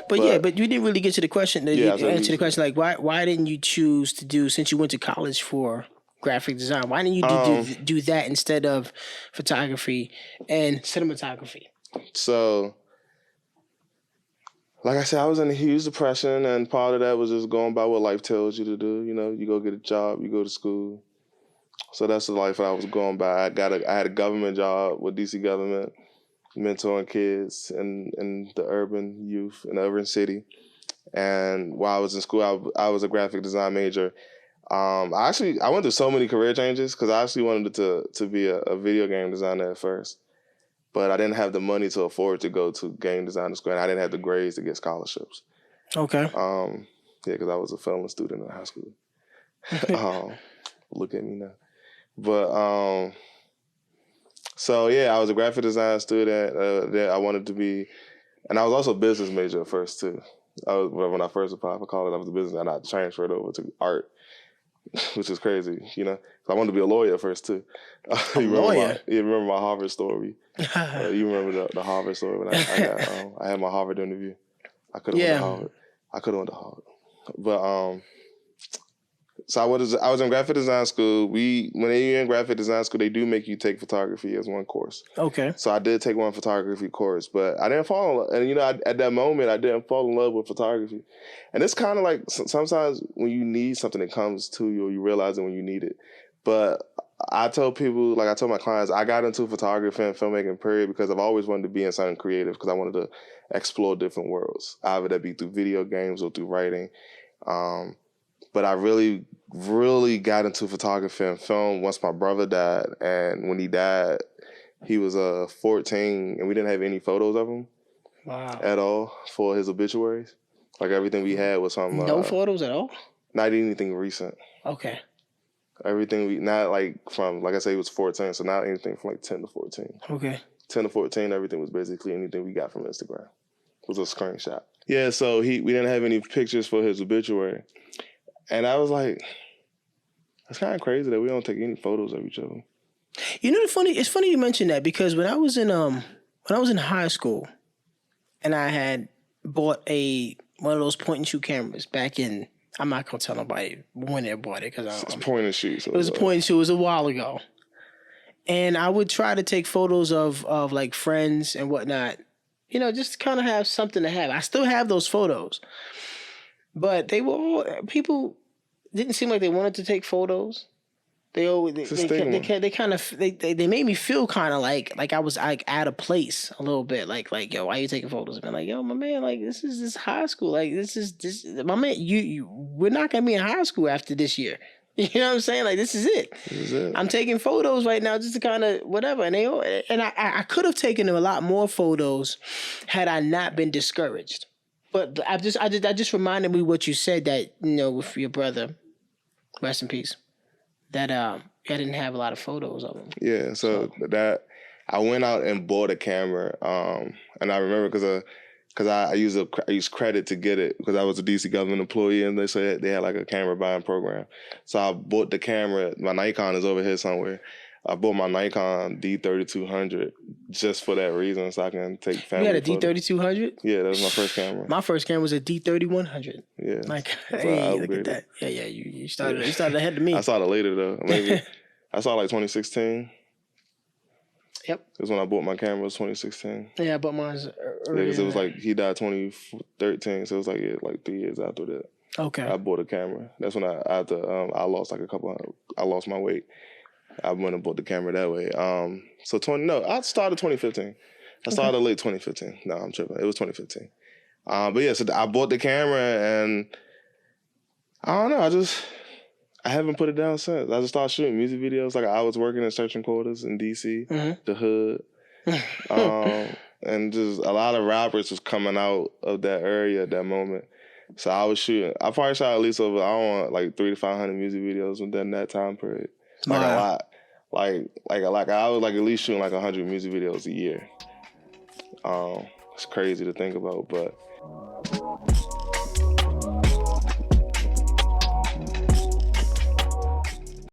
But you didn't really get to the question. You answer the question like why didn't you choose to do, since you went to college for graphic design? Why didn't you do that instead of photography and cinematography? So, like I said, I was in a huge depression, and part of that was just going by what life tells you to do. You know, you go get a job, you go to school. So that's the life I was going by. I had a government job with DC government, mentoring kids and the urban youth in the urban city. And while I was in school, I was a graphic design major. I went through so many career changes because I actually wanted to be a video game designer at first. But I didn't have the money to afford to go to game design school, and I didn't have the grades to get scholarships. Okay. Because I was a failing student in high school. Look at me now. But so yeah, I was a graphic design student. I wanted to be, and I was also a business major at first too. When I first applied for college, I was a business, and I transferred over to art, which is crazy, you know. I wanted to be a lawyer at first too. You remember my Harvard story? You remember the Harvard story when I had my Harvard interview? I could have went to Harvard. But so I was in graphic design school. When you're in graphic design school, they do make you take photography as one course. Okay. So I did take one photography course, but I didn't fall in love. And, you know, at that moment, I didn't fall in love with photography. And it's kind of like sometimes when you need something that comes to you, or you realize it when you need it. But I told people, like I told my clients, I got into photography and filmmaking, period, because I've always wanted to be in something creative, because I wanted to explore different worlds, either that be through video games or through writing. But I really, really got into photography and film once my brother died. And when he died, he was 14, and we didn't have any photos of him at all for his obituaries. Like everything we had was some no photos at all. Not anything recent. Okay. Everything not like from, like I say, he was 14, so not anything from like 10 to 14. Okay. 10 to 14, everything was basically anything we got from Instagram. It was a screenshot. Yeah, so we didn't have any pictures for his obituary. And I was like, it's kind of crazy that we don't take any photos of each other. You know, it's funny you mention that, because when I was in high school, and I had bought one of those point and shoot cameras back in, I'm not gonna tell nobody when I bought it, because it's point and shoot. So it was a point and shoot. It was a while ago, and I would try to take photos of like friends and whatnot. You know, just kind of have something to have. I still have those photos, but people didn't seem like they wanted to take photos. They made me feel kind of like I was like out of place a little bit. Like yo, why are you taking photos? And like, yo, my man, like this is high school. Like this my man. We're not gonna be in high school after this year. You know what I'm saying? Like this is it. I'm taking photos right now just to kind of whatever. And I could have taken a lot more photos had I not been discouraged. But I just reminded me what you said, that, you know, with your brother, rest in peace, that I didn't have a lot of photos of him. Yeah, so that I went out and bought a camera, and I remember because I used credit to get it, because I was a DC government employee, and they said they had like a camera buying program. So I bought the camera. My Nikon is over here somewhere. I bought my Nikon D3200 just for that reason, so I can take family. You had a D3200? Yeah, that was my first camera. My first camera was a D3100. Yeah, like, hey, look at that. Yeah, you started ahead of me. I saw it later though. Maybe I saw it like 2016. Yep. It was when I bought my camera. It was 2016. Yeah, I bought mine early. Yeah, because it was like he died 2013, so it was like 3 years after that. Okay. I bought a camera. That's when I lost like I lost my weight. I went and bought the camera that way. I started 2015. I started late 2015. No, I'm tripping. It was 2015. But yeah, so I bought the camera, and I don't know. I haven't put it down since. I just started shooting music videos. Like I was working in searching quarters in DC, the hood, and just a lot of rappers was coming out of that area at that moment. So I was shooting. I probably shot at least over, I don't want, like 300 to 500 music videos within that time period. Like a lot. Like I was like at least shooting like 100 music videos a year. It's crazy to think about, but